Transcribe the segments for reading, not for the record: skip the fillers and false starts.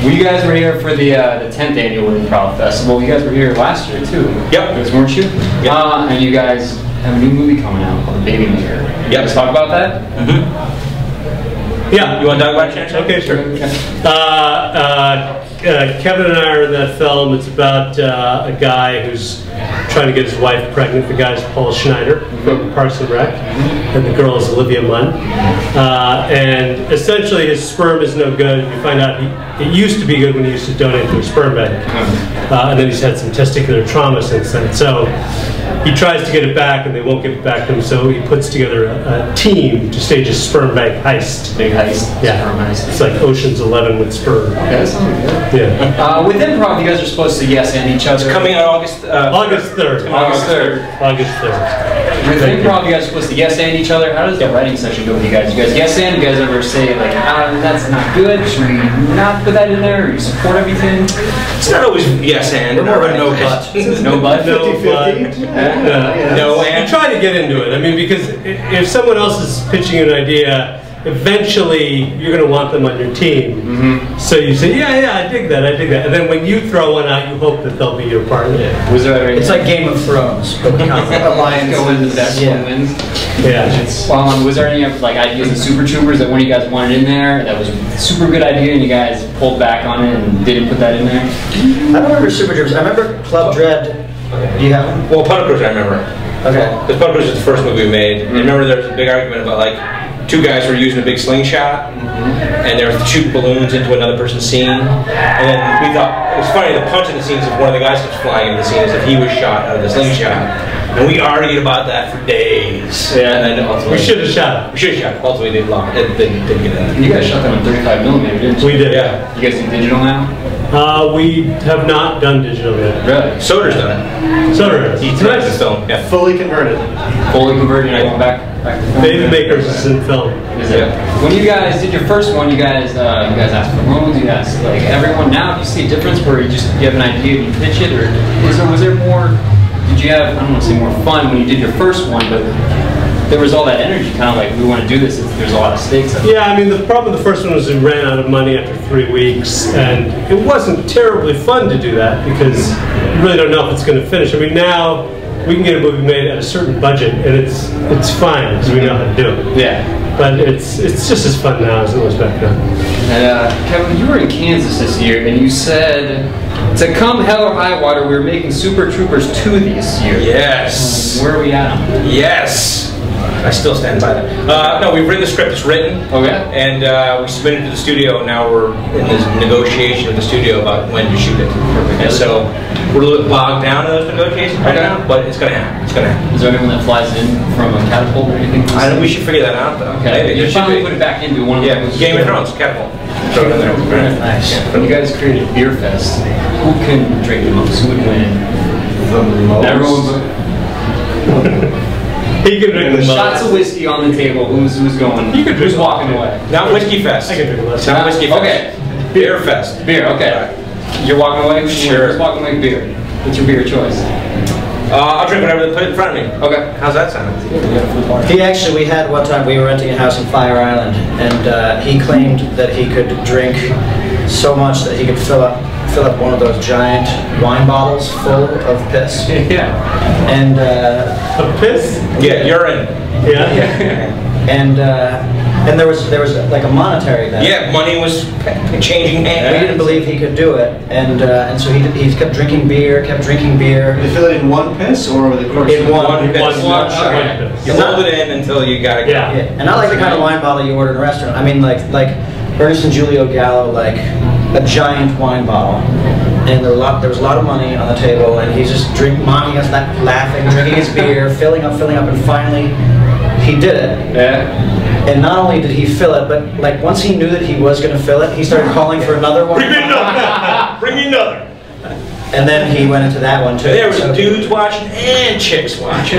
Well, you guys were here for the 10th annual Improv Festival. You guys were here last year too. Yep. Weren't you? Yep. And you guys have a new movie coming out called Baby Maker. Yep. Let's talk about that. Yeah. You want to talk about it? Okay, sure. Okay. Kevin and I are in that film. It's about a guy who's trying to get his wife pregnant. The guy's Paul Schneider from Parks and Rec, and the girl is Olivia Munn. And essentially, his sperm is no good. You find out it used to be good when he used to donate to a sperm bank, and then he's had some testicular trauma since then. So he tries to get it back, and they won't give it back to him. So he puts together a team to stage a sperm bank heist. Big heist. Yeah, Sperm heist. it's like Ocean's 11 with sperm. Okay, that sounds good. Yeah. With Improv, you guys are supposed to yes and each other. It's coming out August 3rd. August 3rd. August 3rd. With Improv, you guys are supposed to yes and each other. How does the writing session go with you guys? You guys yes and? You guys ever say like, that's not good? Should we not put that in there? Or you support everything? It's not always yes and. We're more of a no but. No but? No, but. No and. You try to get into it. I mean, because if someone else is pitching you an idea, eventually you're going to want them on your team. Mm-hmm. So you say, yeah, I dig that. And then when you throw one out, you hope that they'll be your partner. Was there It's like Game of Thrones, but Alliance go into the best one wins. Yeah. Was there any like ideas of Super Troopers that one of you guys wanted in there that was a super good idea and you guys pulled back on it and didn't put that in there? I don't remember Super Troopers. I remember Club Dread. Do you have one? Well, Puddle Cruiser I remember. Okay. Because Puddle Cruiser is the first movie we made. And I remember there was a big argument about like two guys were using a big slingshot and they were shooting balloons into another person's scene. And then we thought, it was funny, the punch in the scenes if one of the guys keeps flying into the scene as if he was shot out of the slingshot. And we argued about that for days. Yeah. And then ultimately, We should have shot it. We should have shot it. Ultimately, didn't get it. You guys shot that on 35mm, didn't you? We did. Yeah. You guys do digital now? We have not done digital yet. Really? Soder's done it. Soder. He directed the film. Yeah. Fully converted. Fully converted, you're not going back to film? Baby Makers is in film. Is it? When you guys did your first one, you guys asked for loans, you asked like everyone. Now, do you see a difference where you have an idea and you pitch it, or was there more? Did you have, I don't want to say more fun when you did your first one, but there was all that energy, kind of like we want to do this. There's a lot of stakes. Yeah, I mean the problem with the first one was we ran out of money after 3 weeks, and it wasn't terribly fun to do that because you really don't know if it's going to finish. I mean now we can get a movie made at a certain budget, and it's fine because we know how to do it. Yeah. But it's just as fun now as it was back then. And Kevin, you were in Kansas this year, and you said, to come hell or high water, we're making Super Troopers 2 this year. Yes. Where are we at on that? Yes. I still stand by that. No, we've written the script. It's written. Okay. And we submitted it to the studio. And now we're in this negotiation with the studio about when to shoot it. And so we're a little bit bogged down in those negotiations right now, but it's going to happen. It's going to happen. Is there anyone that flies in from a catapult or anything? We should figure that out, though. Okay. Maybe. You finally put it back into one of those. Game of Thrones, catapult. Throw it in there. Very nice. When you guys created Beer Fest, who can drink the most? Who would win? The most? Everyone. He can drink the most. Shots of whiskey on the table. Who's going? You could drink who's walking away? Not Whiskey Fest. I can drink less. Not Whiskey Fest. Okay. Beer Fest. Beer. Okay. You're walking away. Sure. Who's walking away? Beer. What's your beer choice? I'll drink whatever they put in front of me. Okay. How's that sound? We had one time, we were renting a house in Fire Island, and he claimed that he could drink so much that he could fill up one of those giant wine bottles full of piss. Yeah. And A piss? Yeah, urine. Yeah. and there was like a monetary bet. Yeah, money was changing hands. We didn't believe he could do it, and so he kept drinking beer. They fill it in one piss or over the course In of one piss. One You hold it in until you gotta go. Yeah. Yeah, and not like the kind of wine bottle you order in a restaurant. I mean like Ernest and Julio Gallo, like a giant wine bottle. And there was a lot of money on the table, and he's just mocking us, laughing, drinking his beer, filling up, and finally he did it. Yeah. And not only did he fill it, but like once he knew that he was going to fill it, he started calling for another one. Bring me another! Bring me another! And then he went into that one too. There was dudes watching and chicks watching.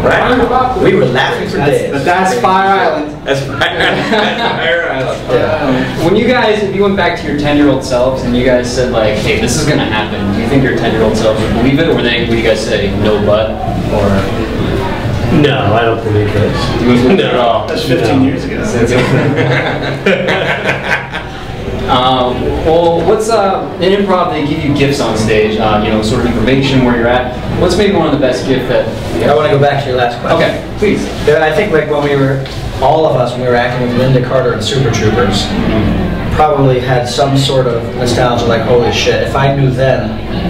Right? We were laughing for days. But that's Fire Island. That's Fire Island. Yeah. When if you went back to your 10-year-old selves and you guys said like, hey, this is gonna happen, do you think your 10-year-old selves would believe it, or would you guys say no but, or? No, I don't believe this. You wouldn't believe it at all. That's 15 years ago. Well, what's in improv? They give you gifts on stage. You know, sort of information where you're at. What's maybe one of the best gifts that? I want to go back to your last question. Okay, please. I think like when we were, all of us, when we were acting with Linda Carter and Super Troopers, probably had some sort of nostalgia, like, holy shit, if I knew then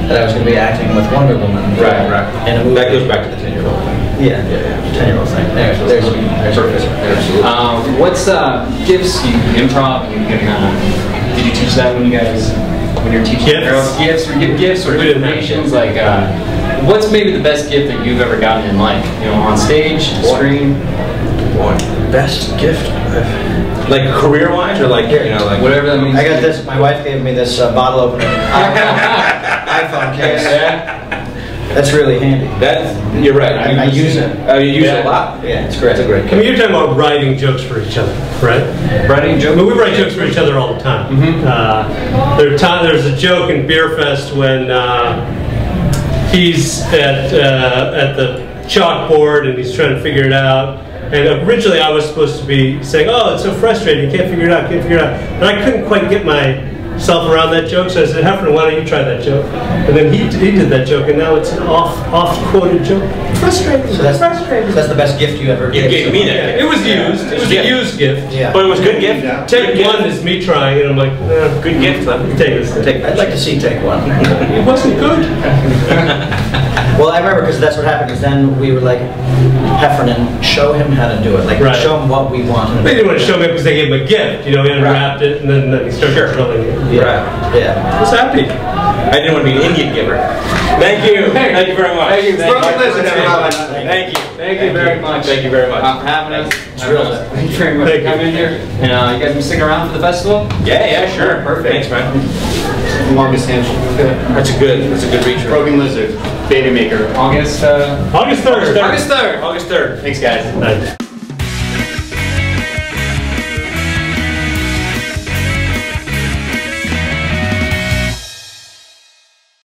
that I was going to be acting with Wonder Woman. Right. In a movie. That goes back to the 10-year-old thing. Yeah, 10-year-old thing. There's What's gifts you improv? You can, did you teach that when you guys, when you're teaching gifts or give gifts or informations? Like, what's maybe the best gift that you've ever gotten in life? You know, on stage, screen. best gift. Like career-wise, or like, you know, like whatever that means. I got this. My wife gave me this bottle opener iPhone case. That's really handy. That's, you're right. I use it. Oh, you use it a lot. Yeah, it's great. It's a great I mean, you're talking about writing jokes for each other, right? Writing jokes? I mean, we write jokes for each other all the time. There's a joke in Beer Fest when he's at the chalkboard and he's trying to figure it out. And originally I was supposed to be saying, oh, it's so frustrating, you can't figure it out, But I couldn't quite get myself around that joke, so I said, Heffernan, why don't you try that joke? And then he did that joke, and now it's an oft-quoted joke. Frustrating, so that's the best gift you ever gave. You gave me that. It was used. It was a used gift. Yeah. But it was a good gift. Yeah. Take one is me trying, and I'm like, good gift. Take this. I'd like to see take one. It wasn't good. Well, I remember because that's what happened. Because then we were like, Heffernan, show him how to do it. Like, show him what we want. They didn't want to show me because they gave him a gift. You know, he unwrapped it, and then he started drilling it. Yeah. Yeah. I was happy. I didn't want to be an Indian giver. Thank you. Thank you very much. Thank you. Thank you. Thank you very much. Thank you very much. For having us. Thank you very much for coming here. And you guys been sticking around for the festival? Yeah, sure. Perfect. Thanks, man. Longest handshake. That's a good reach. Broken Lizard. Baby Maker. August 3rd. August 3rd. August 3rd. August 3rd. Thanks, guys. Thanks.